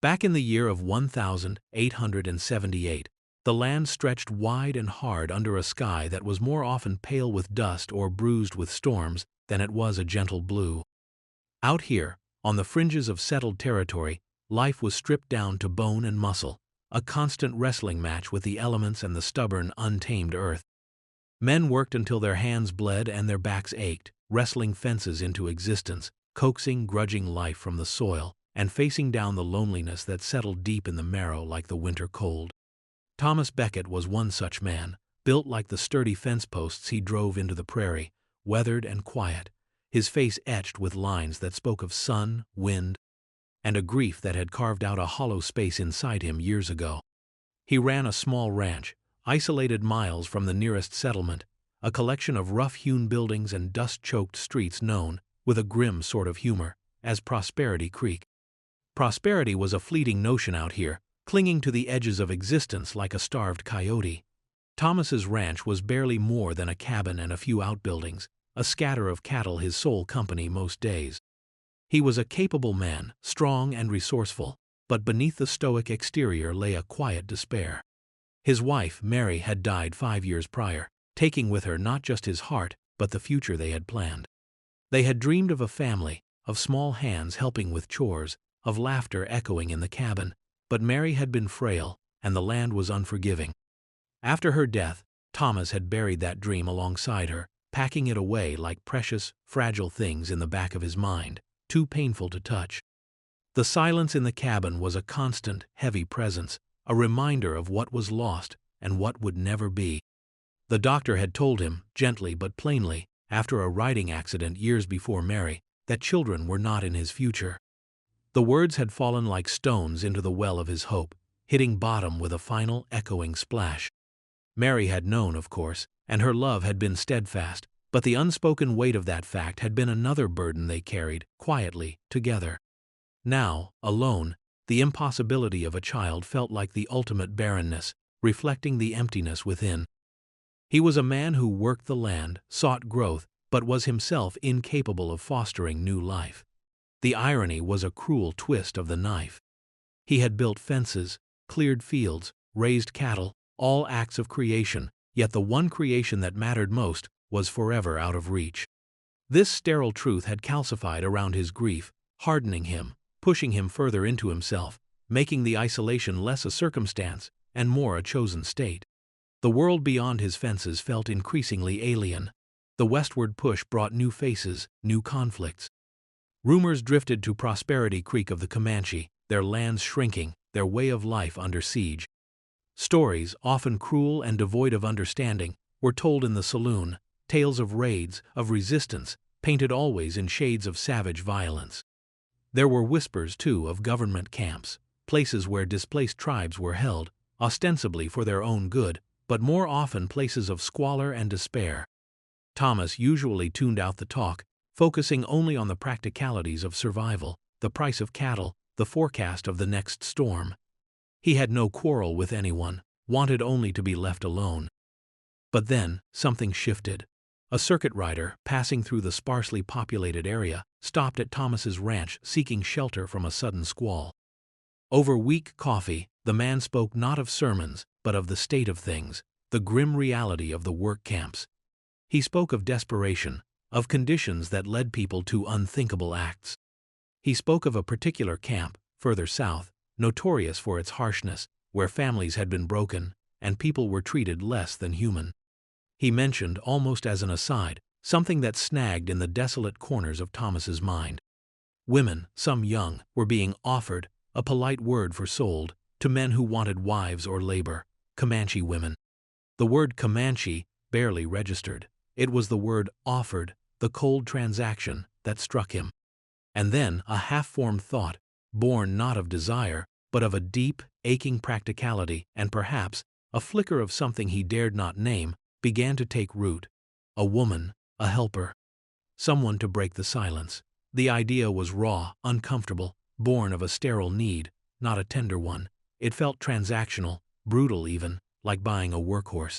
Back in the year of 1878, the land stretched wide and hard under a sky that was more often pale with dust or bruised with storms than it was a gentle blue. Out here, on the fringes of settled territory, life was stripped down to bone and muscle, a constant wrestling match with the elements and the stubborn, untamed earth. Men worked until their hands bled and their backs ached, wrestling fences into existence, coaxing grudging life from the soil, and facing down the loneliness that settled deep in the marrow like the winter cold. Thomas Becket was one such man, built like the sturdy fence posts he drove into the prairie, weathered and quiet, his face etched with lines that spoke of sun, wind, and a grief that had carved out a hollow space inside him years ago. He ran a small ranch, isolated miles from the nearest settlement, a collection of rough-hewn buildings and dust-choked streets known, with a grim sort of humor, as Prosperity Creek. Prosperity was a fleeting notion out here, clinging to the edges of existence like a starved coyote. Thomas's ranch was barely more than a cabin and a few outbuildings, a scatter of cattle his sole company most days. He was a capable man, strong and resourceful, but beneath the stoic exterior lay a quiet despair. His wife, Mary, had died 5 years prior, taking with her not just his heart, but the future they had planned. They had dreamed of a family, of small hands helping with chores, of laughter echoing in the cabin, but Mary had been frail, and the land was unforgiving. After her death, Thomas had buried that dream alongside her, packing it away like precious, fragile things in the back of his mind, too painful to touch. The silence in the cabin was a constant, heavy presence, a reminder of what was lost and what would never be. The doctor had told him, gently but plainly, after a riding accident years before Mary, that children were not in his future. The words had fallen like stones into the well of his hope, hitting bottom with a final, echoing splash. Mary had known, of course, and her love had been steadfast, but the unspoken weight of that fact had been another burden they carried, quietly, together. Now, alone, the impossibility of a child felt like the ultimate barrenness, reflecting the emptiness within. He was a man who worked the land, sought growth, but was himself incapable of fostering new life. The irony was a cruel twist of the knife. He had built fences, cleared fields, raised cattle, all acts of creation, yet the one creation that mattered most was forever out of reach. This sterile truth had calcified around his grief, hardening him, pushing him further into himself, making the isolation less a circumstance and more a chosen state. The world beyond his fences felt increasingly alien. The westward push brought new faces, new conflicts. Rumors drifted to Prosperity Creek of the Comanche, their lands shrinking, their way of life under siege. Stories, often cruel and devoid of understanding, were told in the saloon, tales of raids, of resistance, painted always in shades of savage violence. There were whispers, too, of government camps, places where displaced tribes were held, ostensibly for their own good, but more often places of squalor and despair. Thomas usually tuned out the talk, focusing only on the practicalities of survival, the price of cattle, the forecast of the next storm. He had no quarrel with anyone, wanted only to be left alone. But then, something shifted. A circuit rider, passing through the sparsely populated area, stopped at Thomas's ranch seeking shelter from a sudden squall. Over weak coffee, the man spoke not of sermons, but of the state of things, the grim reality of the work camps. He spoke of desperation, of conditions that led people to unthinkable acts. He spoke of a particular camp, further south, notorious for its harshness, where families had been broken, and people were treated less than human. He mentioned, almost as an aside, something that snagged in the desolate corners of Thomas's mind. Women, some young, were being offered, a polite word for sold, to men who wanted wives or labor, Comanche women. The word Comanche barely registered. It was the word offered, the cold transaction, that struck him. And then a half-formed thought, born not of desire, but of a deep, aching practicality and perhaps a flicker of something he dared not name, began to take root. A woman, a helper. Someone to break the silence. The idea was raw, uncomfortable, born of a sterile need, not a tender one. It felt transactional, brutal even, like buying a workhorse.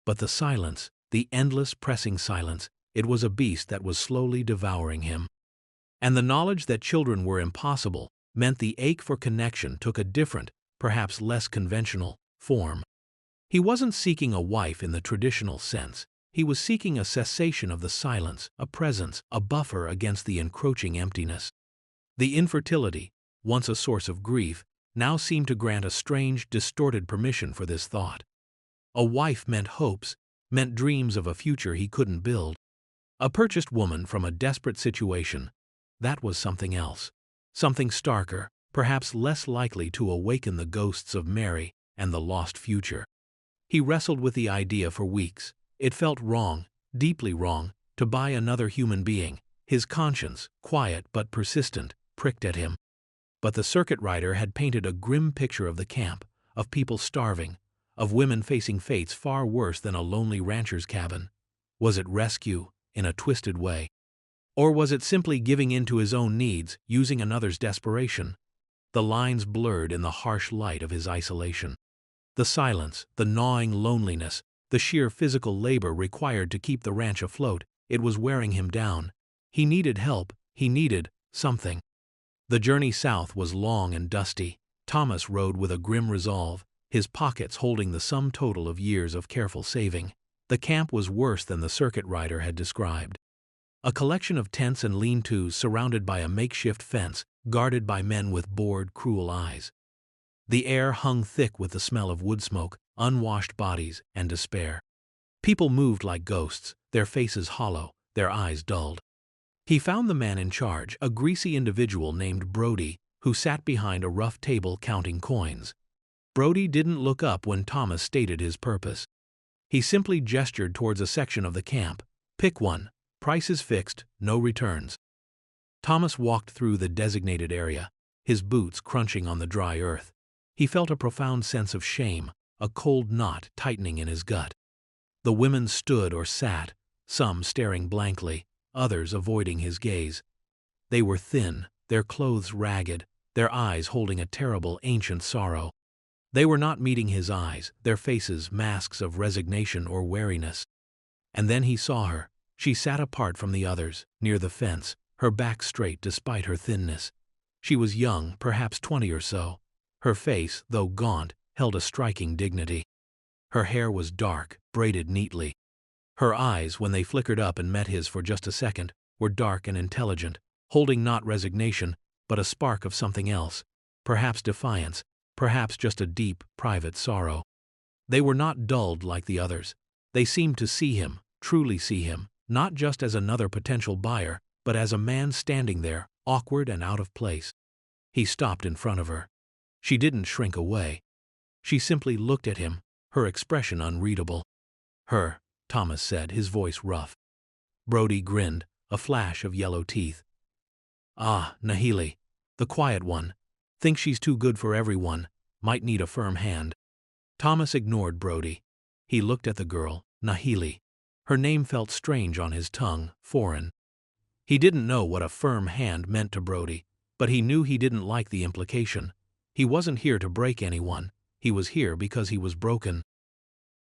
But the silence, the endless pressing silence, it was a beast that was slowly devouring him. And the knowledge that children were impossible meant the ache for connection took a different, perhaps less conventional, form. He wasn't seeking a wife in the traditional sense. He was seeking a cessation of the silence, a presence, a buffer against the encroaching emptiness. The infertility, once a source of grief, now seemed to grant a strange, distorted permission for this thought. A wife meant hopes, meant dreams of a future he couldn't build. A purchased woman from a desperate situation, that was something else. Something starker, perhaps less likely to awaken the ghosts of Mary and the lost future. He wrestled with the idea for weeks. It felt wrong, deeply wrong, to buy another human being. His conscience, quiet but persistent, pricked at him. But the circuit rider had painted a grim picture of the camp, of people starving, of women facing fates far worse than a lonely rancher's cabin. Was it rescue, in a twisted way? Or was it simply giving in to his own needs, using another's desperation? The lines blurred in the harsh light of his isolation. The silence, the gnawing loneliness, the sheer physical labor required to keep the ranch afloat, it was wearing him down. He needed help, he needed something. The journey south was long and dusty. Thomas rode with a grim resolve, his pockets holding the sum total of years of careful saving. The camp was worse than the circuit rider had described. A collection of tents and lean-tos surrounded by a makeshift fence, guarded by men with bored, cruel eyes. The air hung thick with the smell of wood smoke, unwashed bodies, and despair. People moved like ghosts, their faces hollow, their eyes dulled. He found the man in charge, a greasy individual named Brody, who sat behind a rough table counting coins. Brody didn't look up when Thomas stated his purpose. He simply gestured towards a section of the camp. "Pick one. Price is fixed, no returns." Thomas walked through the designated area, his boots crunching on the dry earth. He felt a profound sense of shame, a cold knot tightening in his gut. The women stood or sat, some staring blankly, others avoiding his gaze. They were thin, their clothes ragged, their eyes holding a terrible ancient sorrow. They were not meeting his eyes, their faces masks of resignation or weariness. And then he saw her. She sat apart from the others, near the fence, her back straight despite her thinness. She was young, perhaps 20 or so. Her face, though gaunt, held a striking dignity. Her hair was dark, braided neatly. Her eyes, when they flickered up and met his for just a second, were dark and intelligent, holding not resignation, but a spark of something else, perhaps defiance, perhaps just a deep, private sorrow. They were not dulled like the others. They seemed to see him, truly see him, not just as another potential buyer, but as a man standing there, awkward and out of place. He stopped in front of her. She didn't shrink away. She simply looked at him, her expression unreadable. "Her," Thomas said, his voice rough. Brody grinned, a flash of yellow teeth. "Ah, Nahili, the quiet one. Thinks she's too good for everyone, might need a firm hand." Thomas ignored Brody. He looked at the girl, Nahili. Her name felt strange on his tongue, foreign. He didn't know what a firm hand meant to Brody, but he knew he didn't like the implication. He wasn't here to break anyone. He was here because he was broken.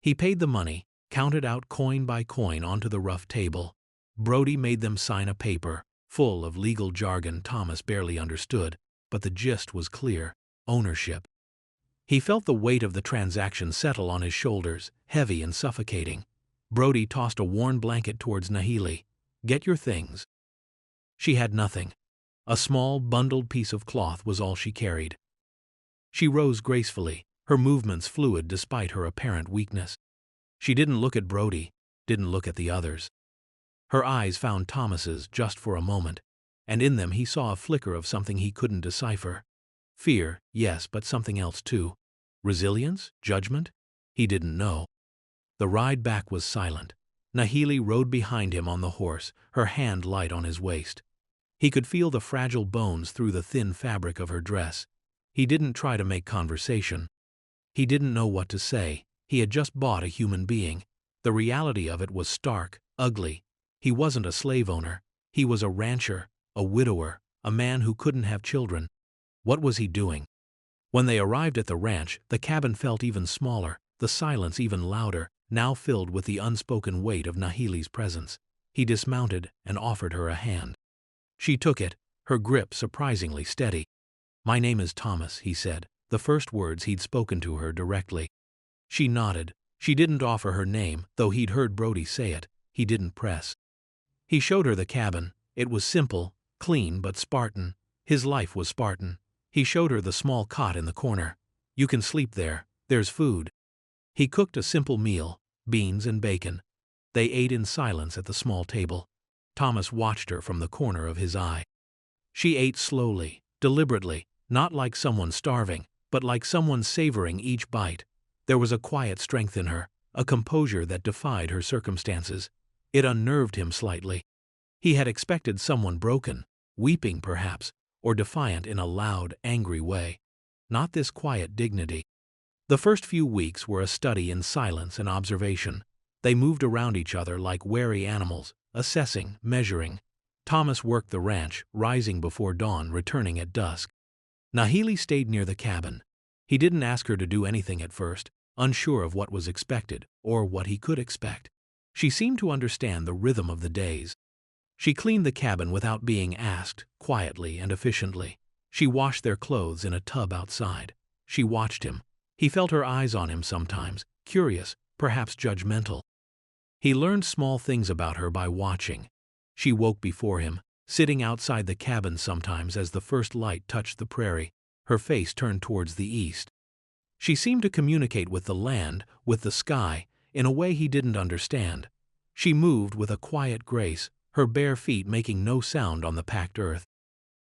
He paid the money, counted out coin by coin onto the rough table. Brody made them sign a paper, full of legal jargon Thomas barely understood, but the gist was clear: ownership. He felt the weight of the transaction settle on his shoulders, heavy and suffocating. Brody tossed a worn blanket towards Nahili. "Get your things." She had nothing. A small, bundled piece of cloth was all she carried. She rose gracefully, her movements fluid despite her apparent weakness. She didn't look at Brody, didn't look at the others. Her eyes found Thomas's just for a moment, and in them he saw a flicker of something he couldn't decipher. Fear, yes, but something else too. Resilience? Judgment? He didn't know. The ride back was silent. Nahili rode behind him on the horse, her hand light on his waist. He could feel the fragile bones through the thin fabric of her dress. He didn't try to make conversation. He didn't know what to say. He had just bought a human being. The reality of it was stark, ugly. He wasn't a slave owner. He was a rancher, a widower, a man who couldn't have children. What was he doing? When they arrived at the ranch, the cabin felt even smaller, the silence even louder, now filled with the unspoken weight of Nahili's presence. He dismounted and offered her a hand. She took it, her grip surprisingly steady. My name is Thomas, he said, the first words he'd spoken to her directly. She nodded. She didn't offer her name, though he'd heard Brody say it. He didn't press. He showed her the cabin. It was simple, clean but Spartan. His life was Spartan. He showed her the small cot in the corner. You can sleep there. There's food. He cooked a simple meal, beans and bacon. They ate in silence at the small table. Thomas watched her from the corner of his eye. She ate slowly, deliberately, not like someone starving, but like someone savoring each bite. There was a quiet strength in her, a composure that defied her circumstances. It unnerved him slightly. He had expected someone broken, weeping perhaps, or defiant in a loud, angry way. Not this quiet dignity. The first few weeks were a study in silence and observation. They moved around each other like wary animals, assessing, measuring. Thomas worked the ranch, rising before dawn, returning at dusk. Nahili stayed near the cabin. He didn't ask her to do anything at first, unsure of what was expected, or what he could expect. She seemed to understand the rhythm of the days. She cleaned the cabin without being asked, quietly and efficiently. She washed their clothes in a tub outside. She watched him. He felt her eyes on him sometimes, curious, perhaps judgmental. He learned small things about her by watching. She woke before him, sitting outside the cabin sometimes as the first light touched the prairie, her face turned towards the east. She seemed to communicate with the land, with the sky, in a way he didn't understand. She moved with a quiet grace, her bare feet making no sound on the packed earth.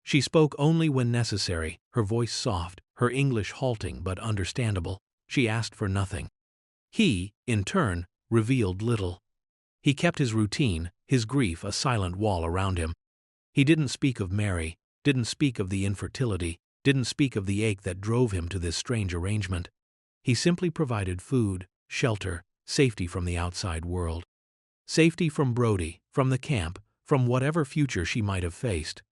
She spoke only when necessary, her voice soft, her English halting but understandable. She asked for nothing. He, in turn, revealed little. He kept his routine, his grief a silent wall around him. He didn't speak of Mary, didn't speak of the infertility, didn't speak of the ache that drove him to this strange arrangement. He simply provided food, shelter, safety from the outside world. Safety from Brody, from the camp, from whatever future she might have faced.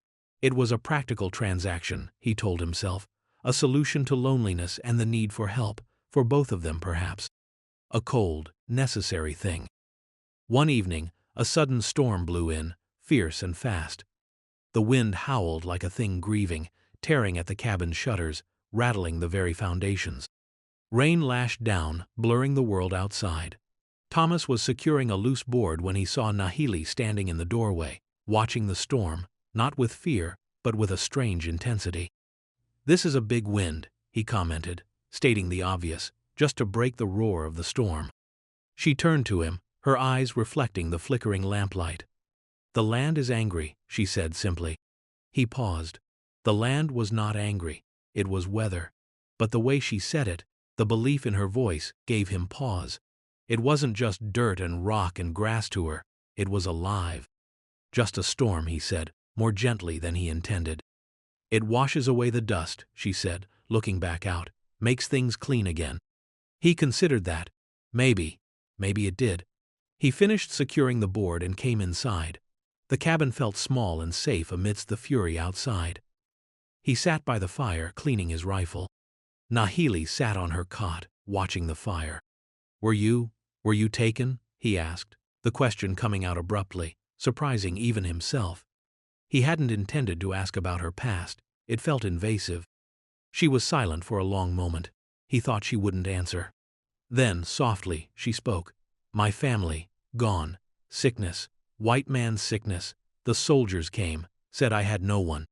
It was a practical transaction, he told himself, a solution to loneliness and the need for help, for both of them perhaps. A cold, necessary thing. One evening, a sudden storm blew in, fierce and fast. The wind howled like a thing grieving, tearing at the cabin's shutters, rattling the very foundations. Rain lashed down, blurring the world outside. Thomas was securing a loose board when he saw Nahili standing in the doorway, watching the storm, not with fear, but with a strange intensity. "This is a big wind," he commented, stating the obvious, just to break the roar of the storm. She turned to him, her eyes reflecting the flickering lamplight. "The land is angry," she said simply. He paused. The land was not angry, it was weather. But the way she said it, the belief in her voice, gave him pause. It wasn't just dirt and rock and grass to her, it was alive. "Just a storm," he said, more gently than he intended. "It washes away the dust," she said, looking back out, "makes things clean again." He considered that. Maybe it did. He finished securing the board and came inside. The cabin felt small and safe amidst the fury outside. He sat by the fire, cleaning his rifle. Nahili sat on her cot, watching the fire. Were you taken?" he asked, the question coming out abruptly, surprising even himself. He hadn't intended to ask about her past. It felt invasive. She was silent for a long moment. He thought she wouldn't answer. Then, softly, she spoke. "My family, gone. Sickness. White man's sickness. The soldiers came, said I had no one.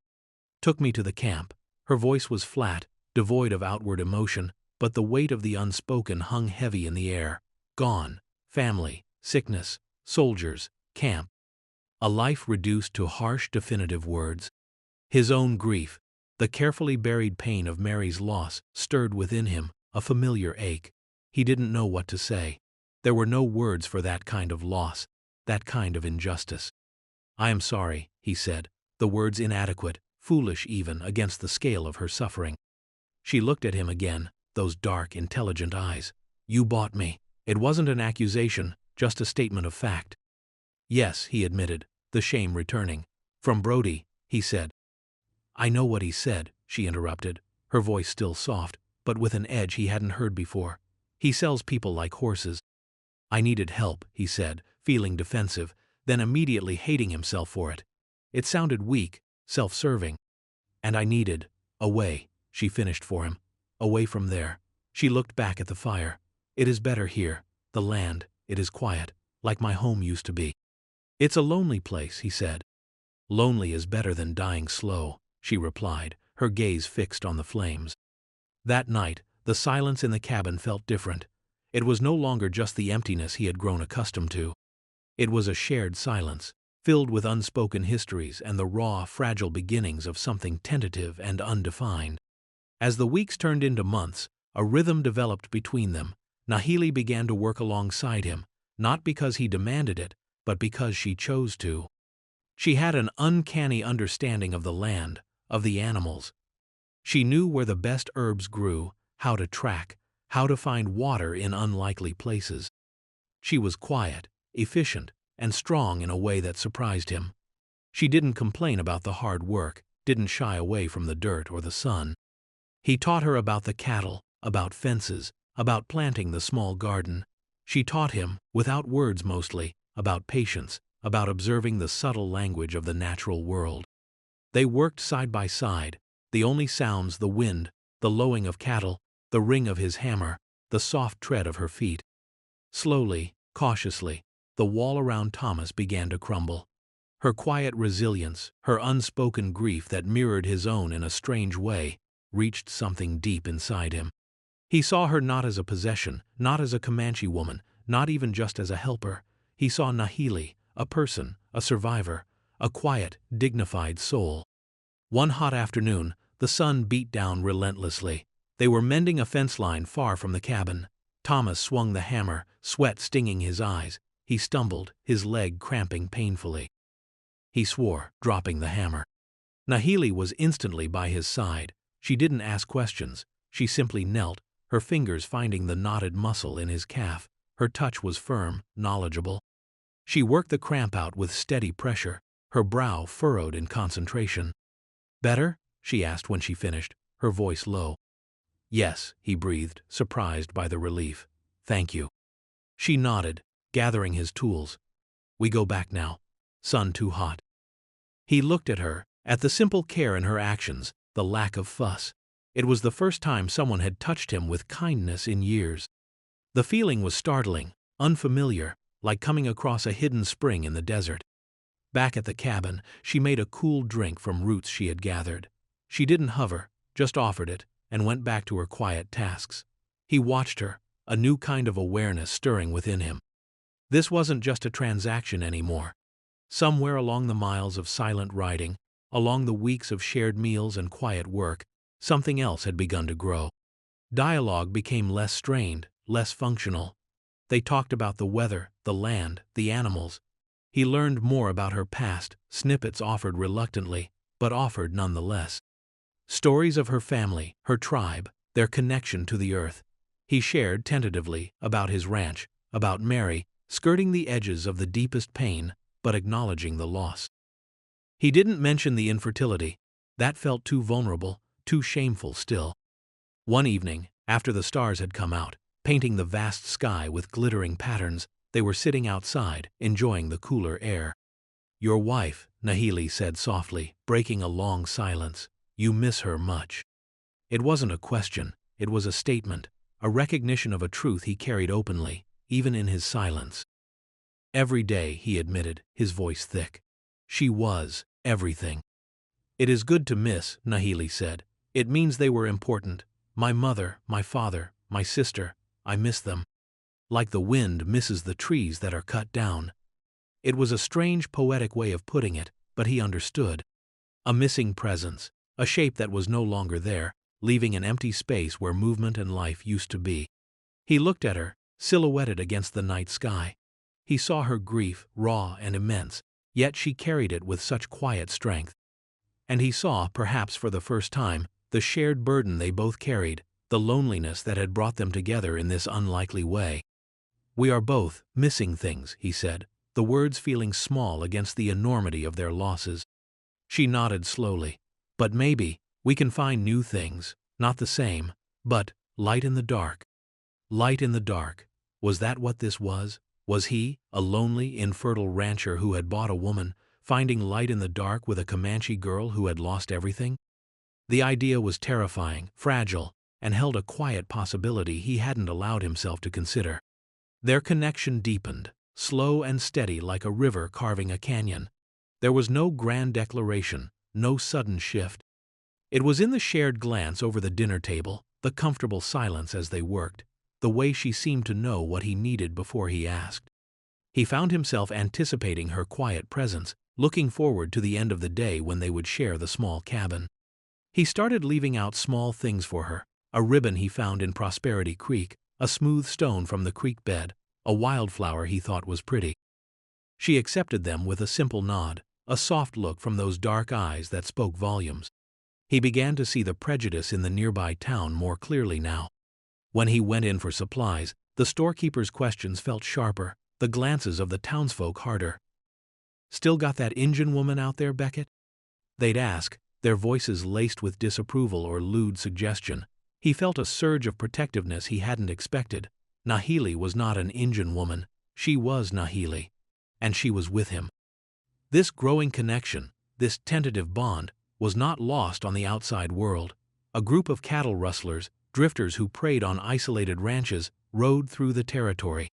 Took me to the camp." Her voice was flat, devoid of outward emotion, but the weight of the unspoken hung heavy in the air. Gone. Family. Sickness. Soldiers. Camp. A life reduced to harsh, definitive words. His own grief, the carefully buried pain of Mary's loss, stirred within him, a familiar ache. He didn't know what to say. There were no words for that kind of loss, that kind of injustice. "I am sorry," he said, the words inadequate, foolish even, against the scale of her suffering. She looked at him again, those dark, intelligent eyes. "You bought me." It wasn't an accusation, just a statement of fact. "Yes," he admitted, the shame returning. "From Brody," he said. "I know what he said," she interrupted, her voice still soft, but with an edge he hadn't heard before. "He sells people like horses." "I needed help," he said, feeling defensive, then immediately hating himself for it. It sounded weak, self-serving. "And I needed Away, she finished for him. Away from there. She looked back at the fire. It is better here. The land, it is quiet, like my home used to be. It's a lonely place, he said. Lonely is better than dying slow, she replied, her gaze fixed on the flames. That night, the silence in the cabin felt different. It was no longer just the emptiness he had grown accustomed to. It was a shared silence, filled with unspoken histories and the raw, fragile beginnings of something tentative and undefined. As the weeks turned into months, a rhythm developed between them. Nahili began to work alongside him, not because he demanded it, but because she chose to. She had an uncanny understanding of the land, of the animals. She knew where the best herbs grew, how to track, how to find water in unlikely places. She was quiet, efficient, and strong in a way that surprised him. She didn't complain about the hard work, didn't shy away from the dirt or the sun. He taught her about the cattle, about fences, about planting the small garden. She taught him, without words mostly, about patience, about observing the subtle language of the natural world. They worked side by side, the only sounds the wind, the lowing of cattle, the ring of his hammer, the soft tread of her feet. Slowly, cautiously, the wall around Thomas began to crumble. Her quiet resilience, her unspoken grief that mirrored his own in a strange way, reached something deep inside him. He saw her not as a possession, not as a Comanche woman, not even just as a helper. He saw Nahili, a person, a survivor, a quiet, dignified soul. One hot afternoon, the sun beat down relentlessly. They were mending a fence line far from the cabin. Thomas swung the hammer, sweat stinging his eyes. He stumbled, his leg cramping painfully. He swore, dropping the hammer. Nahili was instantly by his side. She didn't ask questions. She simply knelt, her fingers finding the knotted muscle in his calf. Her touch was firm, knowledgeable. She worked the cramp out with steady pressure, her brow furrowed in concentration. "Better?" she asked when she finished, her voice low. "Yes," he breathed, surprised by the relief. "Thank you." She nodded, gathering his tools. "We go back now. Sun too hot." He looked at her, at the simple care in her actions, the lack of fuss. It was the first time someone had touched him with kindness in years. The feeling was startling, unfamiliar, like coming across a hidden spring in the desert. Back at the cabin, she made a cool drink from roots she had gathered. She didn't hover, just offered it, and went back to her quiet tasks. He watched her, a new kind of awareness stirring within him. This wasn't just a transaction anymore. Somewhere along the miles of silent riding, along the weeks of shared meals and quiet work, something else had begun to grow. Dialogue became less strained, less functional. They talked about the weather, the land, the animals. He learned more about her past, snippets offered reluctantly, but offered nonetheless. Stories of her family, her tribe, their connection to the earth. He shared tentatively about his ranch, about Mary, skirting the edges of the deepest pain, but acknowledging the loss. He didn't mention the infertility. That felt too vulnerable, too shameful still. One evening, after the stars had come out, painting the vast sky with glittering patterns, they were sitting outside, enjoying the cooler air. "Your wife," Nahili said softly, breaking a long silence. "You miss her much." It wasn't a question, it was a statement, a recognition of a truth he carried openly, even in his silence. "Every day," he admitted, his voice thick. "She was everything." "It is good to miss," Nahili said. "It means they were important. My mother, my father, my sister, I miss them. Like the wind misses the trees that are cut down." It was a strange poetic way of putting it, but he understood. A missing presence, a shape that was no longer there, leaving an empty space where movement and life used to be. He looked at her, silhouetted against the night sky. He saw her grief, raw and immense, yet she carried it with such quiet strength. And he saw, perhaps for the first time, the shared burden they both carried, the loneliness that had brought them together in this unlikely way. "We are both missing things," he said, the words feeling small against the enormity of their losses. She nodded slowly. "But maybe we can find new things, not the same, but light in the dark." Light in the dark. Was that what this was? Was he, a lonely, infertile rancher who had bought a woman, finding light in the dark with a Comanche girl who had lost everything? The idea was terrifying, fragile, and held a quiet possibility he hadn't allowed himself to consider. Their connection deepened, slow and steady like a river carving a canyon. There was no grand declaration, no sudden shift. It was in the shared glance over the dinner table, the comfortable silence as they worked, the way she seemed to know what he needed before he asked. He found himself anticipating her quiet presence, looking forward to the end of the day when they would share the small cabin. He started leaving out small things for her, a ribbon he found in Prosperity Creek, a smooth stone from the creek bed, a wildflower he thought was pretty. She accepted them with a simple nod, a soft look from those dark eyes that spoke volumes. He began to see the prejudice in the nearby town more clearly now. When he went in for supplies, the storekeeper's questions felt sharper, the glances of the townsfolk harder. "Still got that Injun woman out there, Beckett?" they'd ask, their voices laced with disapproval or lewd suggestion. He felt a surge of protectiveness he hadn't expected. Nahili was not an Injun woman, she was Nahili. And she was with him. This growing connection, this tentative bond, was not lost on the outside world. A group of cattle rustlers, drifters who preyed on isolated ranches, rode through the territory.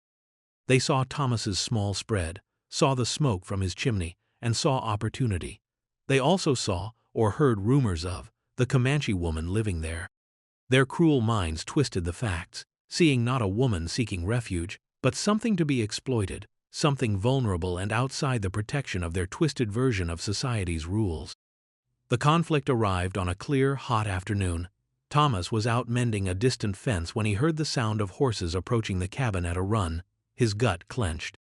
They saw Thomas's small spread, saw the smoke from his chimney, and saw opportunity. They also saw, or heard rumors of, the Comanche woman living there. Their cruel minds twisted the facts, seeing not a woman seeking refuge, but something to be exploited, something vulnerable and outside the protection of their twisted version of society's rules. The conflict arrived on a clear, hot afternoon. Thomas was out mending a distant fence when he heard the sound of horses approaching the cabin at a run. His gut clenched.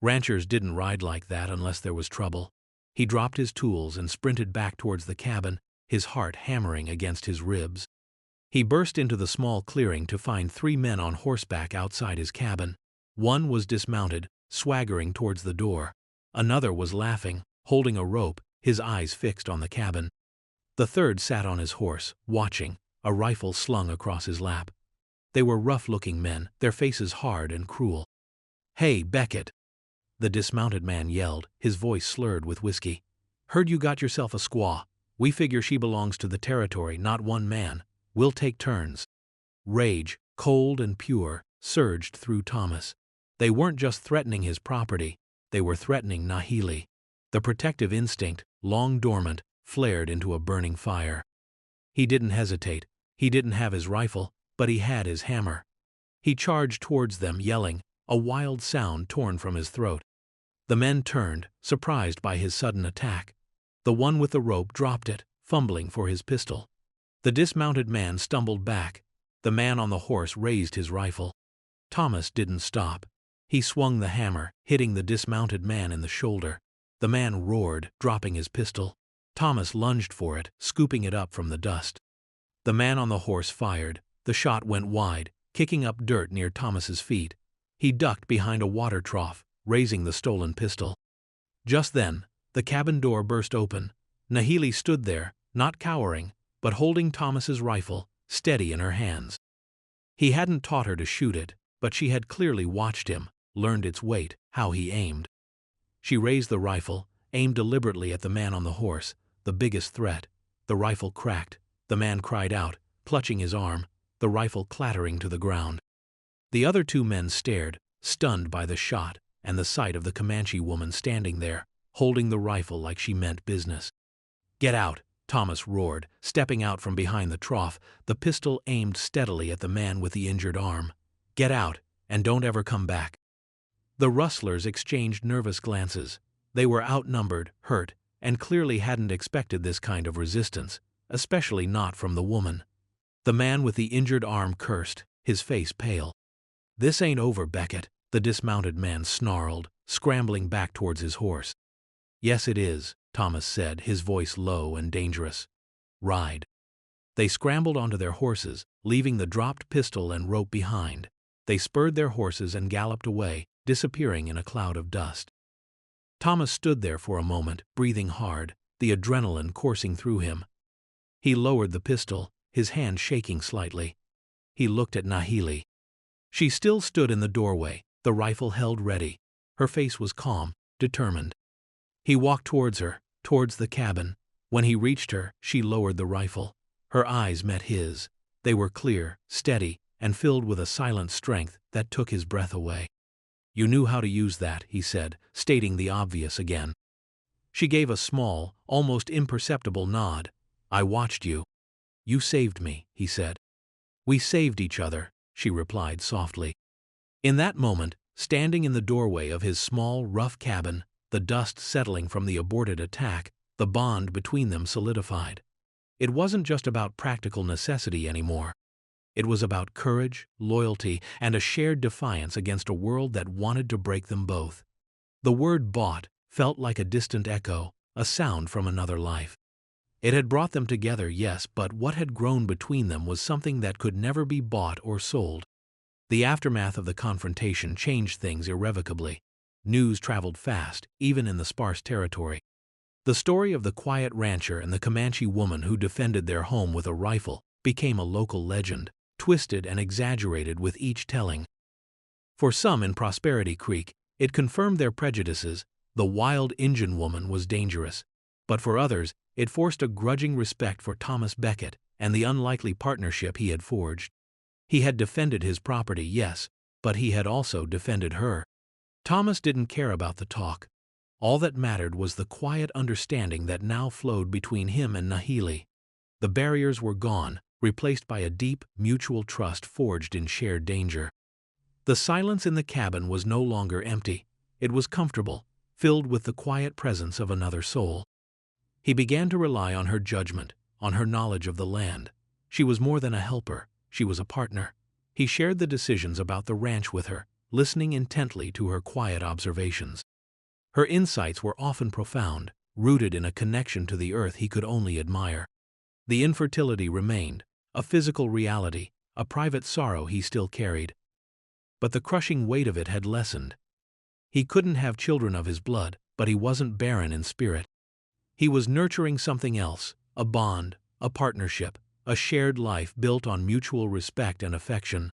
Ranchers didn't ride like that unless there was trouble. He dropped his tools and sprinted back towards the cabin, his heart hammering against his ribs. He burst into the small clearing to find 3 men on horseback outside his cabin. One was dismounted, swaggering towards the door. Another was laughing, holding a rope, his eyes fixed on the cabin. The third sat on his horse, watching, a rifle slung across his lap. They were rough-looking men, their faces hard and cruel. "Hey, Beckett!" the dismounted man yelled, his voice slurred with whiskey. "Heard you got yourself a squaw. We figure she belongs to the territory, not one man. We'll take turns." Rage, cold and pure, surged through Thomas. They weren't just threatening his property, they were threatening Nahili. The protective instinct, long dormant, flared into a burning fire. He didn't hesitate. He didn't have his rifle, but he had his hammer. He charged towards them, yelling, a wild sound torn from his throat. The men turned, surprised by his sudden attack. The one with the rope dropped it, fumbling for his pistol. The dismounted man stumbled back. The man on the horse raised his rifle. Thomas didn't stop. He swung the hammer, hitting the dismounted man in the shoulder. The man roared, dropping his pistol. Thomas lunged for it, scooping it up from the dust. The man on the horse fired. The shot went wide, kicking up dirt near Thomas's feet. He ducked behind a water trough, raising the stolen pistol. Just then, the cabin door burst open. Nahili stood there, not cowering, but holding Thomas's rifle, steady in her hands. He hadn't taught her to shoot it, but she had clearly watched him, learned its weight, how he aimed. She raised the rifle, aimed deliberately at the man on the horse, the biggest threat. The rifle cracked. The man cried out, clutching his arm, the rifle clattering to the ground. The other 2 men stared, stunned by the shot and the sight of the Comanche woman standing there, holding the rifle like she meant business. "Get out!" Thomas roared, stepping out from behind the trough, the pistol aimed steadily at the man with the injured arm. "Get out, and don't ever come back." The rustlers exchanged nervous glances. They were outnumbered, hurt, and clearly hadn't expected this kind of resistance, especially not from the woman. The man with the injured arm cursed, his face pale. "This ain't over, Beckett," the dismounted man snarled, scrambling back towards his horse. "Yes it is," Thomas said, his voice low and dangerous. "Ride." They scrambled onto their horses, leaving the dropped pistol and rope behind. They spurred their horses and galloped away, disappearing in a cloud of dust. Thomas stood there for a moment, breathing hard, the adrenaline coursing through him. He lowered the pistol, his hand shaking slightly. He looked at Nahili. She still stood in the doorway, the rifle held ready. Her face was calm, determined. He walked towards her, towards the cabin. When he reached her, she lowered the rifle. Her eyes met his. They were clear, steady, and filled with a silent strength that took his breath away. "You knew how to use that," he said, stating the obvious again. She gave a small, almost imperceptible nod. "I watched you." "You saved me," he said. "We saved each other," she replied softly. In that moment, standing in the doorway of his small, rough cabin, the dust settling from the aborted attack, the bond between them solidified. It wasn't just about practical necessity anymore. It was about courage, loyalty, and a shared defiance against a world that wanted to break them both. The word "bought" felt like a distant echo, a sound from another life. It had brought them together, yes, but what had grown between them was something that could never be bought or sold. The aftermath of the confrontation changed things irrevocably. News traveled fast, even in the sparse territory. The story of the quiet rancher and the Comanche woman who defended their home with a rifle became a local legend, twisted and exaggerated with each telling. For some in Prosperity Creek, it confirmed their prejudices. The wild Injun woman was dangerous. But for others, it forced a grudging respect for Thomas Becket and the unlikely partnership he had forged. He had defended his property, yes, but he had also defended her. Thomas didn't care about the talk. All that mattered was the quiet understanding that now flowed between him and Nahili. The barriers were gone, replaced by a deep, mutual trust forged in shared danger. The silence in the cabin was no longer empty. It was comfortable, filled with the quiet presence of another soul. He began to rely on her judgment, on her knowledge of the land. She was more than a helper, she was a partner. He shared the decisions about the ranch with her, listening intently to her quiet observations. Her insights were often profound, rooted in a connection to the earth he could only admire. The infertility remained, a physical reality, a private sorrow he still carried. But the crushing weight of it had lessened. He couldn't have children of his blood, but he wasn't barren in spirit. He was nurturing something else, a bond, a partnership, a shared life built on mutual respect and affection.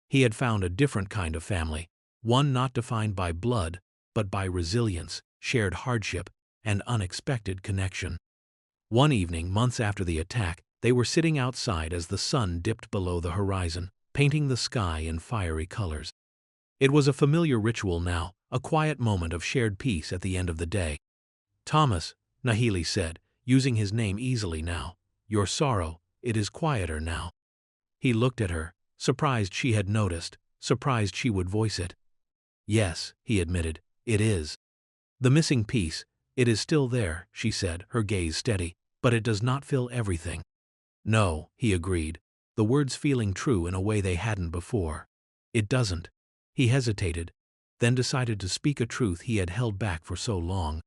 He had found a different kind of family, one not defined by blood, but by resilience, shared hardship, and unexpected connection. One evening, months after the attack, they were sitting outside as the sun dipped below the horizon, painting the sky in fiery colors. It was a familiar ritual now, a quiet moment of shared peace at the end of the day. "Thomas," Nahili said, using his name easily now, "your sorrow, it is quieter now." He looked at her, surprised she had noticed, surprised she would voice it. "Yes," he admitted, "it is. The missing piece, it is still there," she said, her gaze steady, "but it does not fill everything." "No," he agreed, the words feeling true in a way they hadn't before. "It doesn't." He hesitated, then decided to speak a truth he had held back for so long.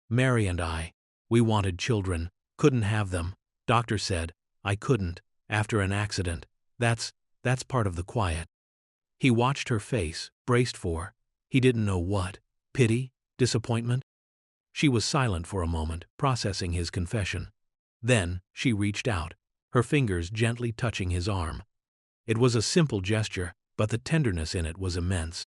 "Mary and I, we wanted children, couldn't have them. Doctor said I couldn't, after an accident. That's part of the quiet." He watched her face, braced for, he didn't know what, pity, disappointment. She was silent for a moment, processing his confession. Then she reached out, her fingers gently touching his arm. It was a simple gesture, but the tenderness in it was immense.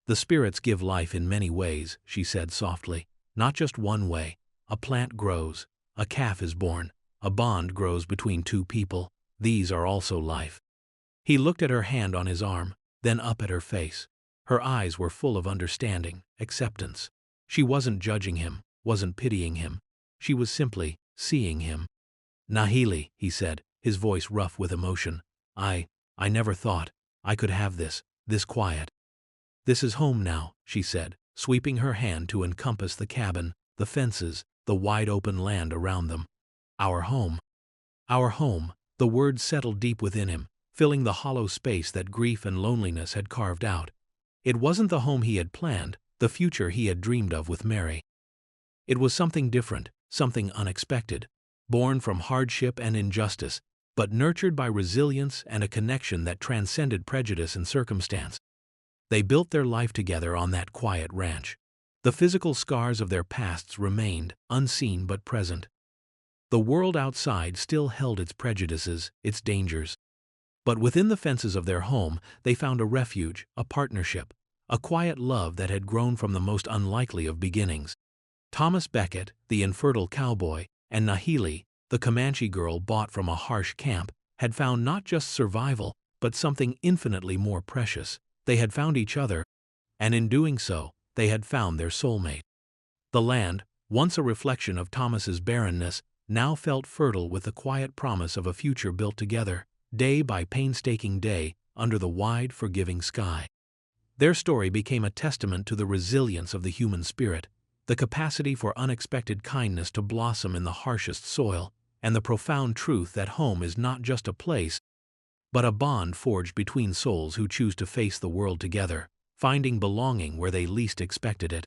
"The spirits give life in many ways," she said softly, "not just one way. A plant grows, a calf is born, a bond grows between two people. These are also life." He looked at her hand on his arm, then up at her face. Her eyes were full of understanding, acceptance. She wasn't judging him, wasn't pitying him. She was simply seeing him. "Nahili," he said, his voice rough with emotion, I never thought I could have this quiet." "This is home now," she said, sweeping her hand to encompass the cabin, the fences, the wide open land around them. "Our home." Our home, the words settled deep within him, filling the hollow space that grief and loneliness had carved out. It wasn't the home he had planned, the future he had dreamed of with Mary. It was something different, something unexpected, born from hardship and injustice, but nurtured by resilience and a connection that transcended prejudice and circumstance. They built their life together on that quiet ranch. The physical scars of their pasts remained, unseen but present. The world outside still held its prejudices, its dangers. But within the fences of their home, they found a refuge, a partnership, a quiet love that had grown from the most unlikely of beginnings. Thomas Becket, the infertile cowboy, and Nahili, the Comanche girl bought from a harsh camp, had found not just survival, but something infinitely more precious. They had found each other, and in doing so, they had found their soulmate. The land, once a reflection of Thomas's barrenness, now felt fertile with the quiet promise of a future built together, day by painstaking day, under the wide, forgiving sky. Their story became a testament to the resilience of the human spirit, the capacity for unexpected kindness to blossom in the harshest soil, and the profound truth that home is not just a place, but a bond forged between souls who choose to face the world together, finding belonging where they least expected it.